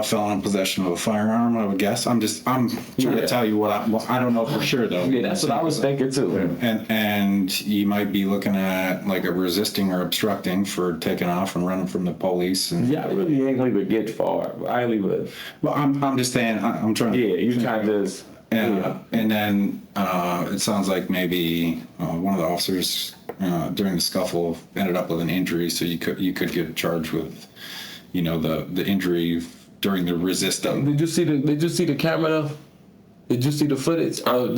felon in possession of a firearm, I would guess. I'm trying to tell you what I don't know for sure though. Yeah, that's what I was thinking too. And you might be looking at like a resisting or obstructing for taking off and running from the police. And Yeah, I really ain't even get far. I ain't even. well, I'm just saying. I'm trying. Yeah, you kind of just. And then it sounds like maybe one of the officers during the scuffle ended up with an injury, so you could get charged with, the injury during the resisting. Did you see the camera though? Did you see the footage? I'm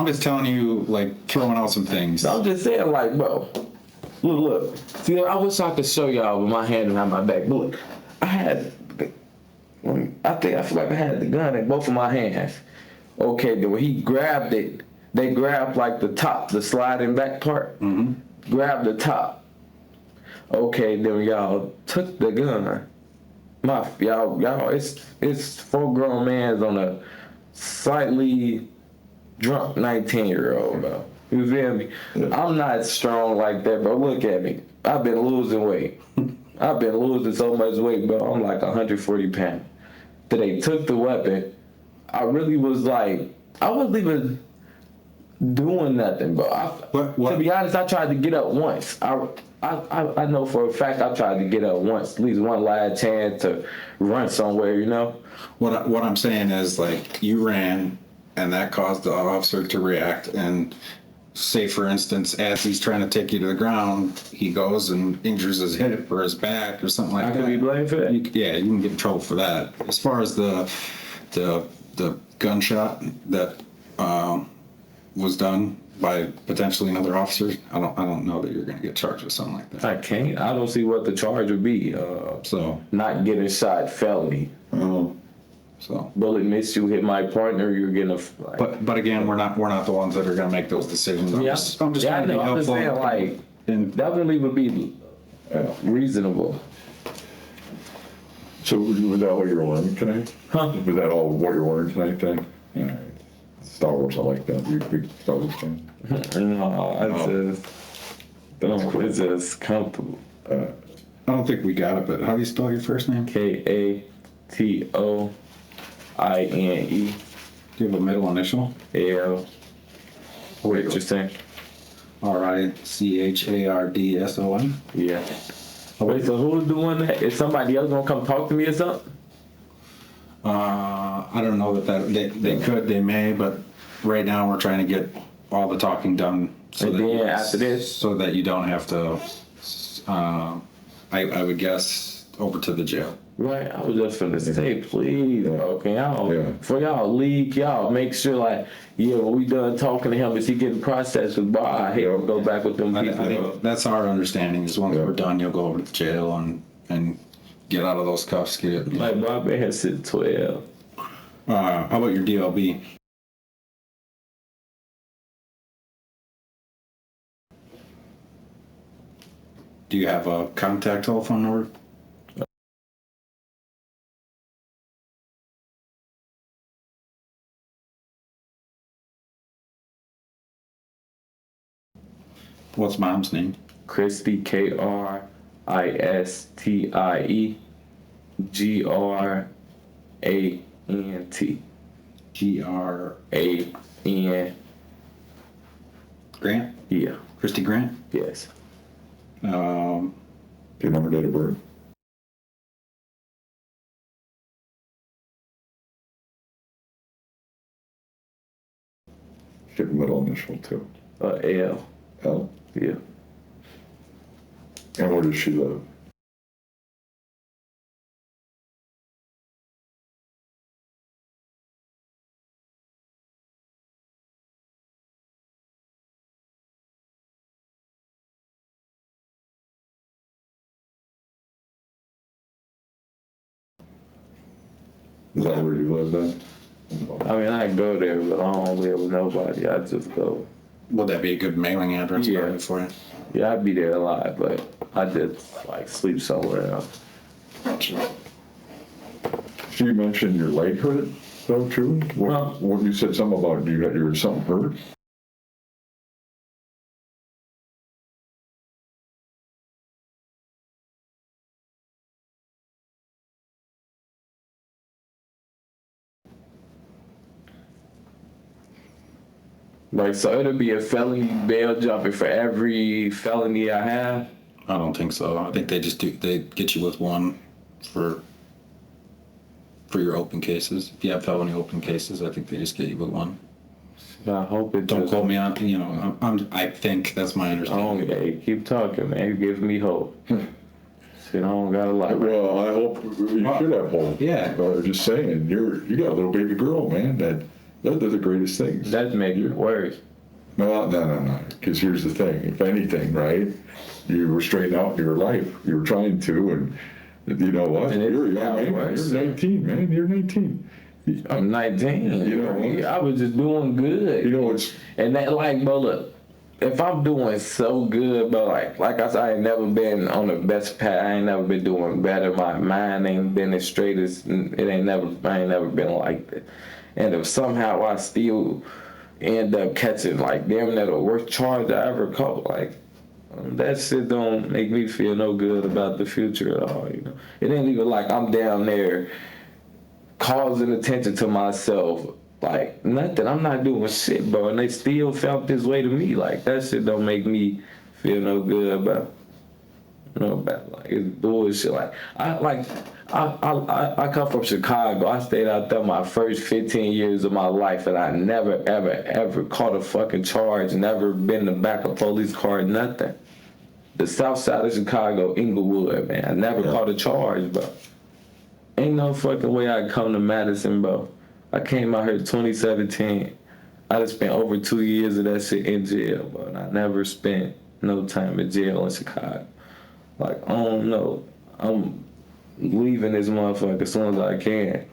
just telling you, like, throwing out some things. I'm just saying, like, bro, look. See, I wish I could show y'all with my hand behind my back. But look, I feel like I had the gun in both of my hands. Okay, then when he grabbed it, they grabbed like the top, the sliding back part. Mm-hmm. Grabbed the top. Okay, then y'all took the gun. Y'all, it's 4 grown mans on a slightly drunk 19-year-old, bro. You feel me? I'm not strong like that, bro. Look at me. I've been losing weight. I've been losing so much weight, bro. I'm like 140 pounds. Then they took the weapon. I really was like, I wasn't even doing nothing, bro. To be honest, I tried to get up once. I know for a fact I tried to get up once, at least one last chance to run somewhere, you know? What I'm saying is, like, you ran, and that caused the officer to react, and say, for instance, as he's trying to take you to the ground, he goes and injures his hip or his back or something like that. I could be blamed for that? You can get in trouble for that. As far as the gunshot that was done by potentially another officer, I don't know that you're going to get charged with something like that. I can't. I don't see what the charge would be. So not getting shot, felony. So bullet missed you, hit my partner, you're getting a. But again, we're not the ones that are going to make those decisions. I'm just trying to be helpful. I'm just saying, like, that wouldn't even be reasonable. So was that all you were learning tonight? Huh? Was that all what you learned tonight then? All right. Star Wars, I like that. You're a big Star Wars fan. No, it's just comfortable. I don't think we got it, but how do you spell your first name? Katone. Do you have a middle initial? L. Richardson. RICHARDSON? Yeah. Wait, so who's doing that? Is somebody else gonna come talk to me or something? I don't know that they could, they may, but right now we're trying to get all the talking done. So after this, so that you don't have to. I would guess over to the jail. Right, I was just finna say, please, bro, can y'all, Yeah. for y'all leak, y'all make sure, like, yeah, when we done talking to him, is he getting processed? Cause, bro, I hate to go back with them I people. think that's our understanding, is once we're done, you'll go over to the jail and get out of those cuffs. Like, bro, I've been here since 12. How about your DLB? Do you have a contact telephone number? What's mom's name? Christie, Kristie, Grant. A-N. Grant? Yeah, Christy Grant? yes. Do you know her date of birth? Get middle initial too. L. L. Yeah. And where does she live? Is that where you live then? I mean, I go there, but I don't live with nobody. I just go. Would that be a good mailing address Yeah. for you? Yeah, I'd be there a lot, but I just, like, sleep somewhere else. So you mentioned your leg hurt though too? What you said something about you something hurt? Like, so it'll be a felony bail jumping for every felony I have? I don't think so. I think they get you with one for your open cases. If you have felony open cases, I think they just get you with one. I hope it Don't just... quote me on, I think that's my understanding. Hey, keep talking, man. It gives me hope. Shit, I don't got a lot. Well, I hope you should have hope. Yeah. Just saying, you got a little baby girl, man. They're the greatest things. That's making it worse. No. Because here's the thing. If anything, right, you were straightening out your life. You were trying to, and you know what? And You're a young got man. worse. You're 19, man. You're 19. I'm 19. You know what? I was just doing good. You know it's. And that, like, bro, look, if I'm doing so good, bro, like I said, I ain't never been on the best path. I ain't never been doing better. My mind ain't been as straight as I ain't never been like that. And if somehow I still end up catching, like, damn near the worst charge I ever caught, like, that shit don't make me feel no good about the future at all, you know. It ain't even like I'm down there causing attention to myself, like, nothing. I'm not doing shit, bro, and they still felt this way to me. Like, that shit don't make me feel no good about, like, it's bullshit. Like, I come from Chicago. I stayed out there my first 15 years of my life, and I never, ever caught a fucking charge, never been in the back of a police car, nothing. The south side of Chicago, Inglewood, man, I never caught a charge, bro. Ain't no fucking way I come to Madison, bro. I came out here 2017. I just spent over 2 years of that shit in jail, bro. And I never spent no time in jail in Chicago. Like, I don't know. I'm leaving this motherfucker as soon as I can.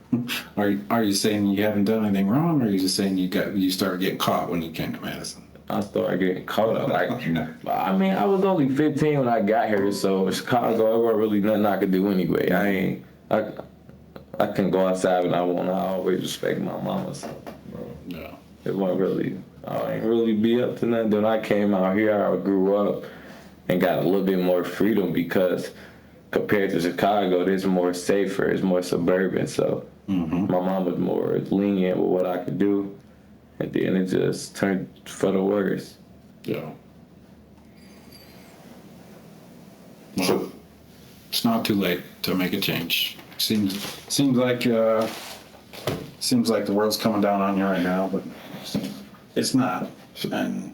Are you saying you haven't done anything wrong, or are you just saying you started getting caught when you came to Madison? I started getting caught up. Like, I mean, I was only 15 when I got here, so Chicago, there wasn't really nothing I could do anyway. I can go outside when I want. I always respect my mama, so, bro. No. It wasn't really, I ain't really be up to nothing. Then I came out here, I grew up and got a little bit more freedom because compared to Chicago, it's more safer, it's more suburban. So my mom was more lenient with what I could do. And then it just turned for the worse. Yeah. Well, it's not too late to make a change. Seems like the world's coming down on you right now, but it's not. And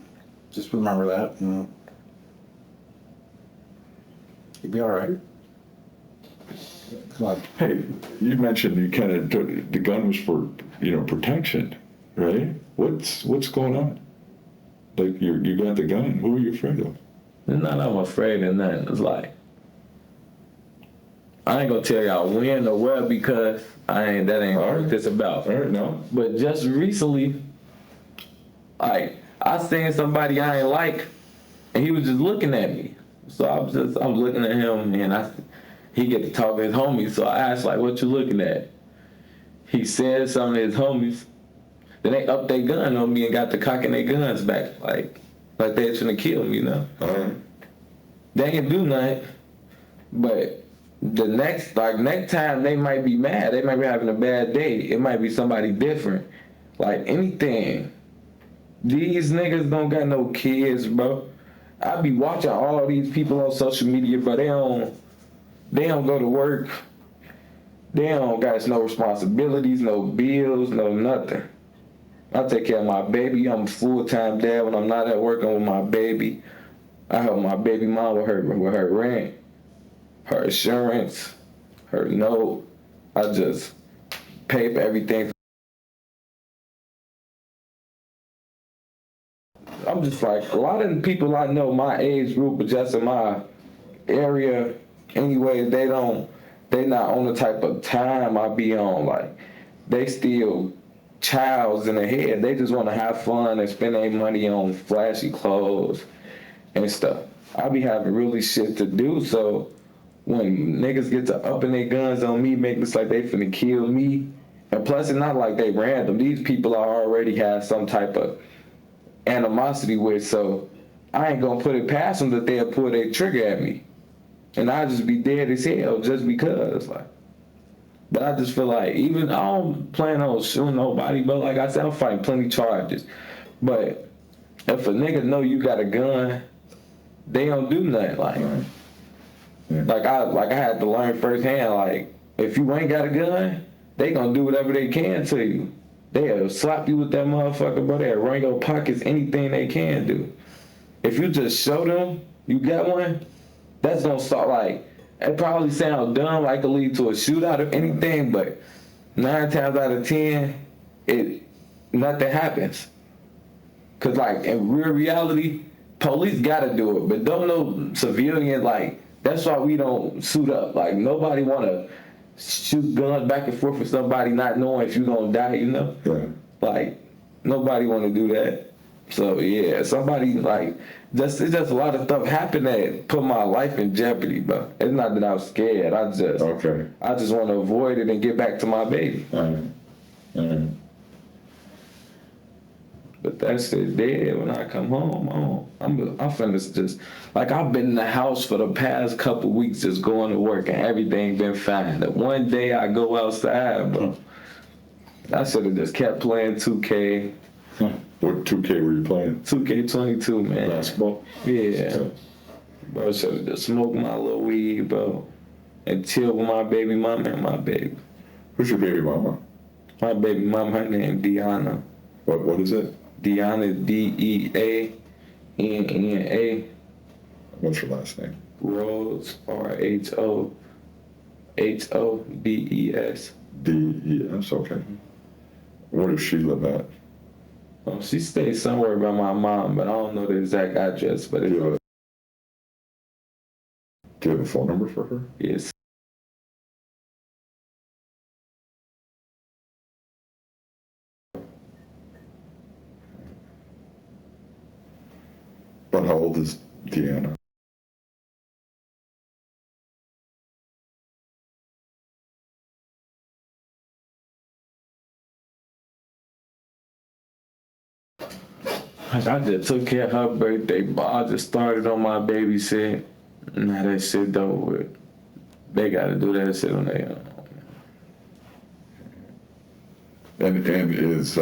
just remember that, and you'll be all right. Hey, you mentioned you kind of, the gun was for, protection, right? What's going on? Like, you got the gun. Who are you afraid of? It's not I'm afraid of nothing. It's like, I ain't gonna tell y'all when or where because that ain't what this about. All right, no. But just recently, like, I seen somebody I ain't like, and he was just looking at me. So I'm looking at him, and he get to talk to his homies. So I asked, like, what you looking at? He said something to his homies. Then they up their gun on me and got to cocking their guns back, like they was trying to kill me, All right. They ain't do nothing, but the next time they might be mad. They might be having a bad day. It might be somebody different. Like anything. These niggas don't got no kids, bro. I be watching all these people on social media, but they don't go to work. They don't got no responsibilities, no bills, no nothing. I take care of my baby. I'm a full-time dad. When I'm not at work, I'm with my baby. I help my baby mom with her rent, her insurance, her note. I just pay for everything. I'm just like, a lot of the people I know my age group, but just in my area anyway, they not on the type of time I be on. Like, they still childs in the head. They just want to have fun and spend their money on flashy clothes and stuff. I be having really shit to do, so when niggas get to upping their guns on me, make this like they finna kill me, and plus it's not like they random. These people I already have some type of animosity with, so I ain't gonna put it past them that they'll pull their trigger at me. And I just be dead as hell just because, like. But I just feel like, even I don't plan on shooting nobody, but like I said, I'm fighting plenty charges. But if a nigga know you got a gun, they don't do nothing. Like I had to learn firsthand. Like, if you ain't got a gun, they gonna do whatever they can to you. They'll slap you with that motherfucker, bro. They'll run your pockets, anything they can do. If you just show them you got one, that's gonna start, like, it probably sounds dumb, like it lead to a shootout or anything, but 9 times out of 10, nothing happens. Cause like in real reality, police gotta do it, but don't no civilian, like, that's why we don't suit up. Like, nobody wanna shoot guns back and forth with somebody not knowing if you gonna die, you know? Yeah. Like, nobody wanna do that. So yeah, somebody like, it's just a lot of stuff happened that put my life in jeopardy, bro. It's not that I was scared. I just want to avoid it and get back to my baby. But that shit dead when I come home. I'm finna just, like, I've been in the house for the past couple weeks just going to work and everything been fine. That one day I go outside, bro, I should have just kept playing 2K. What 2K were you playing? 2K22, man. Basketball? Yeah. Bro, should have just smoked my little weed, bro, and chill with my baby mama and my baby. Who's your baby mama? My baby mama, her name Deanna. What is it? Deanna, Deanna. What's her last name? Rhodes, Rhodes. Des. Okay. Where does she live at? She stays somewhere by my mom, but I don't know the exact address. But Do you have a phone number for her? Yes. But how old is Deanna? Like, I just took care of her birthday, but I just started on my baby shit. Now that shit over with. They gotta do that shit on their own. And is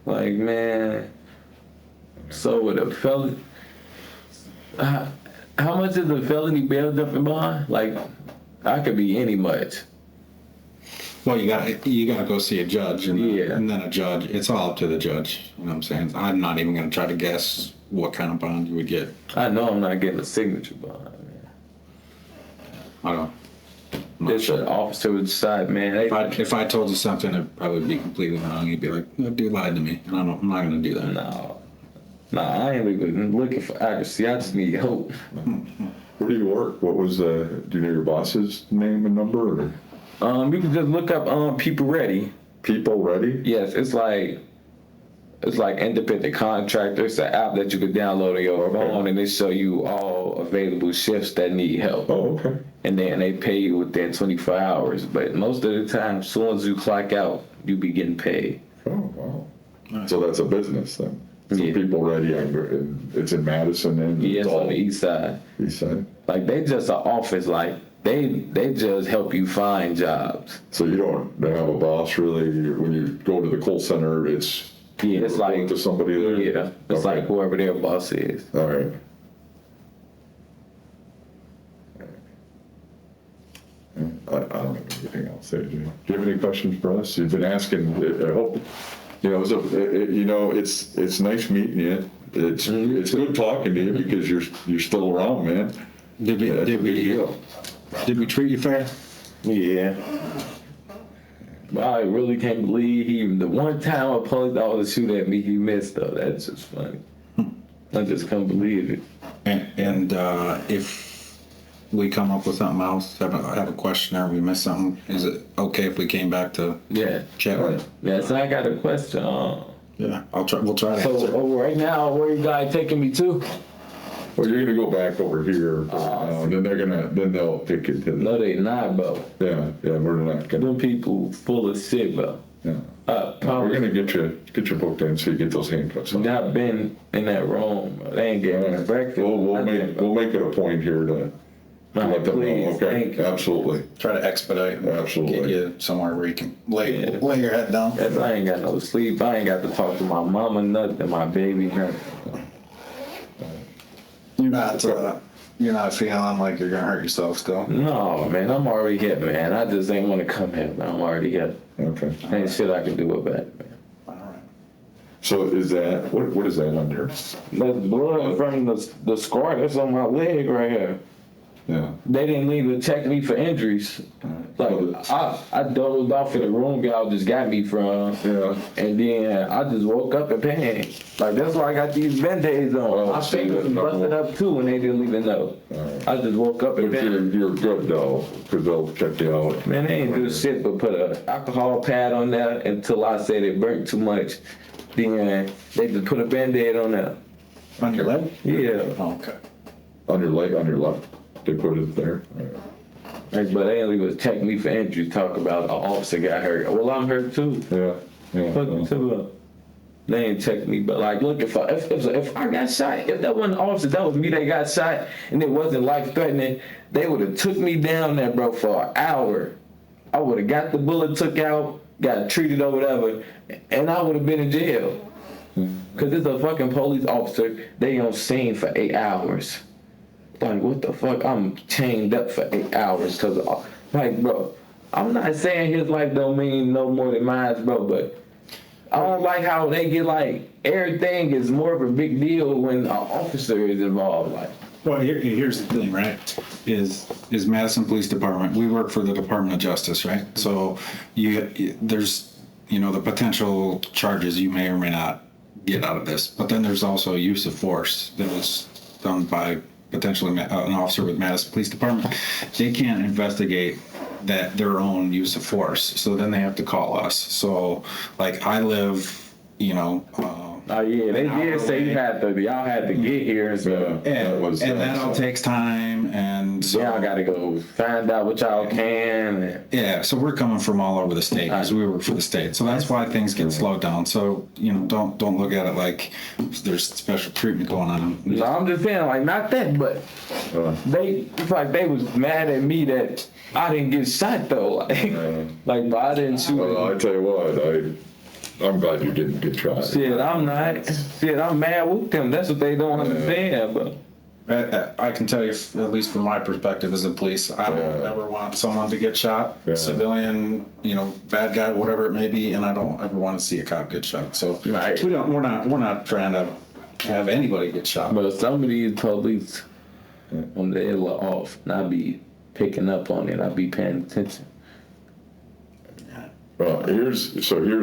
Like, man. So with a felony, how much is a felony bail jumping bond? Like, I could be any much. Well, you gotta go see a judge, and, Yeah. and then a judge. It's all up to the judge. You know what I'm saying? I'm not even gonna try to guess what kind of bond you would get. I know I'm not getting a signature bond, man. I don't. I'm not Just an officer would decide, man. If I told you something, it'd probably be completely wrong. You'd be like, "That dude lied to me," and I'm not gonna do that. No, I ain't even looking for accuracy. I just need hope. Where do you work? What was do you know your boss's name and number? Or? You can just look up People Ready. People Ready? Yes, it's like independent contractor. It's an app that you can download on your phone, and they show you all available shifts that need help. Oh, okay. And then they pay you within 24 hours. But most of the time, as soon as you clock out, you be getting paid. Oh, wow. Nice. So that's a business then. So Yeah. People Ready, it's in Madison and Yeah, it's all on the east side. east side. Like, they just an office, like, they just help you find jobs. So you don't have a boss really. When you go to the call center, it's Yeah, it's like to somebody there. Yeah, it's Okay. like whoever their boss is. All right. I don't have anything else there, do you? Do you have any questions for us? You've been asking. I hope it's nice meeting you. It's good talking to you because you're still around, man. Did we Yeah, that's a big deal. did we treat you fair? Yeah. I really can't believe the one time a police officer shoot at me, he missed though. That's just funny. I just can't believe it. And if we come up with something else, have a question or we miss something, is it okay if we came back to Yeah. chat? Yeah, so I got a question. Yeah, we'll try to So answer. right now, where you guys taking me to? Well, you're gonna go back over here. Then they'll take it to the. No, they not, bro. Yeah, we're not gonna. Them people full of shit, bro. Yeah. We're gonna get your book in so you get those handcuffs on. Not been in that room. Bro. They ain't getting me breakfast. We'll nothing, make it a point here to let them know. please, Okay, thank you. absolutely. Try to expedite and Absolutely. get you somewhere where you can lay Yeah. your head down. Cause I ain't got no sleep. I ain't got to talk to my mama, nothing, my baby, nothing. You're not feeling like you're gonna hurt yourself still. No, man, I'm already hit, man. I just ain't want to come here, man. I'm already hit. Okay. Ain't shit I can do about it, man. All right. So is that what is that under? That's blood from the scar that's on my leg right here. Yeah. They didn't even check me for injuries. Like, I dozed off in the room y'all just got me from. Yeah. And then I just woke up in pain. Like, that's why I got these band-aids on. Oh, My see, fingers that's busted up too and they didn't even know. I just woke up in But pain. you're good though, because they'll check you out. Man, they ain't do shit but put a alcohol pad on there until I said it burnt too much. Then they just put a band-aid on there. On your leg? Yeah. Oh, okay. On your left. They put it there. But they only was check me for injuries, talk about an officer got hurt. Well, I'm hurt too. Yeah. Fuck me too. They ain't check me, but like, look, if I got shot, if that wasn't the officer, that was me that got shot, and it wasn't life threatening, they would have took me down there, bro, for an hour. I would have got the bullet took out, got treated or whatever, and I would have been in jail. Cause it's a fucking police officer. They on scene for 8 hours. Like, what the fuck? I'm chained up for 8 hours. Cause, like, bro, I'm not saying his life don't mean no more than mine, bro, but I don't like how they get like everything is more of a big deal when an officer is involved. Like, Well, here's the thing, right? Is Madison Police Department? We work for the Department of Justice, right? So there's the potential charges you may or may not get out of this, but then there's also use of force that was done by potentially an officer with Madison Police Department. They can't investigate their own use of force, so then they have to call us. So, like, I live, oh yeah, they did say y'all had to get here and stuff. and that all takes time, and so Y'all gotta go find out what y'all can. yeah, so we're coming from all over the state because we work for the state, so that's why things get slowed down. So don't look at it like there's special treatment going on. No, I'm just saying, like, not that, but it's like they was mad at me that I didn't get shot though. Like, but I didn't shoot. Well, I tell you what, I'm glad you didn't get shot. Shit, I'm not. Shit, I'm mad with them. That's what they don't understand, bro. I can tell you, at least from my perspective as a police, I don't ever want someone to get shot, civilian, bad guy, whatever it may be, and I don't ever want to see a cop get shot. So Right. we're not trying to have anybody get shot. But some of these police, when they were off, and I be picking up on it, I be paying attention. Well, here's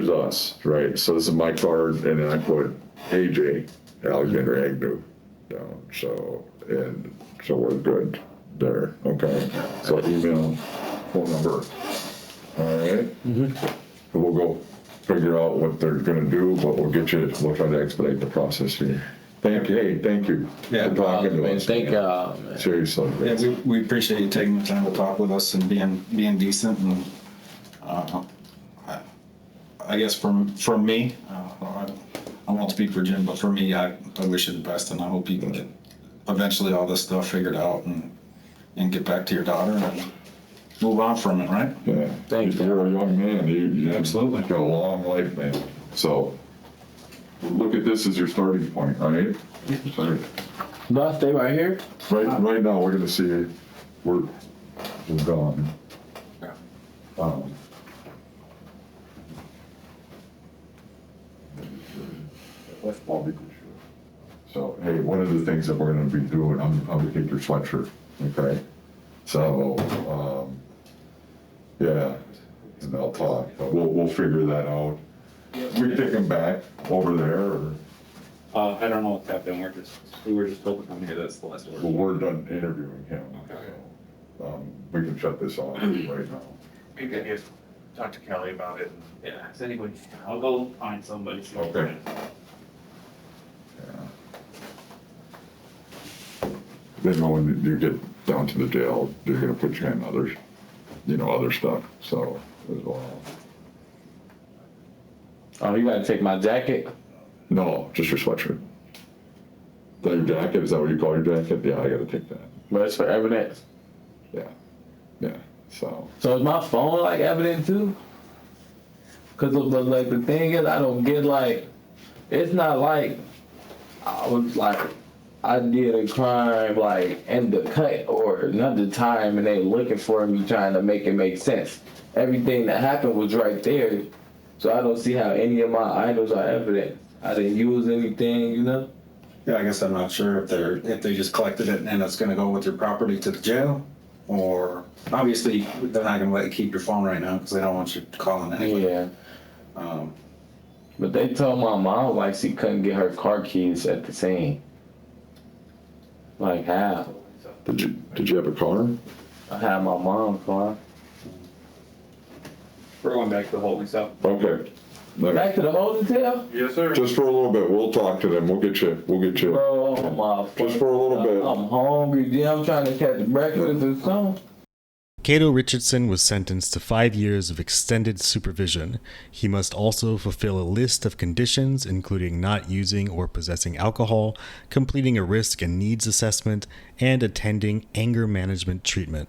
us, right? So this is my card, and then I put AJ, Alexander Agnew, down. So we're good there, okay? So email, phone number, all right? Mm-hmm. We'll go figure out what they're gonna do, but we'll try to expedite the process here. Thank you Yeah, for talking to Man, us. thank y'all, man. Seriously. Yeah, we appreciate you taking the time to talk with us and being decent. And I guess from me, I won't speak for Jim, but for me, I wish you the best, and I hope you can get eventually all this stuff figured out and get back to your daughter and move on from it, right? Yeah. Thank you. You're a young man. You Absolutely. got a long life, man. So look at this as your starting point, all right? So, Do I stay right here? right now, we're gonna see we're gone. That's probably good. So, hey, one of the things that we're gonna be doing, I'm gonna take your sweatshirt, okay? So, yeah, and I'll talk, but we'll figure that out. We take him back over there, or, I don't know what's happening. We were just told to come here. That's the last well, word. we're done interviewing him. Okay. So, we can shut this off right now. We could just talk to Kelly about it. Yeah, is anybody? I'll go find somebody. See what's Okay. going on. Then when you get down to the jail, they're gonna put you in other stuff, so, as well. Oh, you gotta take my jacket? No, just your sweatshirt. Is that your jacket? Is that what you call your jacket? Yeah, I gotta take that. But it's for evidence. Yeah, so. So is my phone like evidence too? Cause like the thing is, I don't get like, it's not like I was like, I did a crime like in the cut or another time and they looking for me trying to make it make sense. Everything that happened was right there. So I don't see how any of my items are evidence. I didn't use anything, Yeah, I guess I'm not sure if they just collected it and it's gonna go with your property to the jail, or obviously they're not gonna let you keep your phone right now because they don't want you calling anybody. Yeah. But they told my mom like she couldn't get her car keys at the scene. Like how? Did you have a car? I had my mom's car. We're going back to the holding cell. Okay. Back to the hotel? Yes, sir. Just for a little bit, we'll talk to them, we'll get you. Bro, Just for a little bit. I'm hungry, G. I'm trying to catch breakfast or something. Cato Richardson was sentenced to 5 years of extended supervision. He must also fulfill a list of conditions, including not using or possessing alcohol, completing a risk and needs assessment, and attending anger management treatment.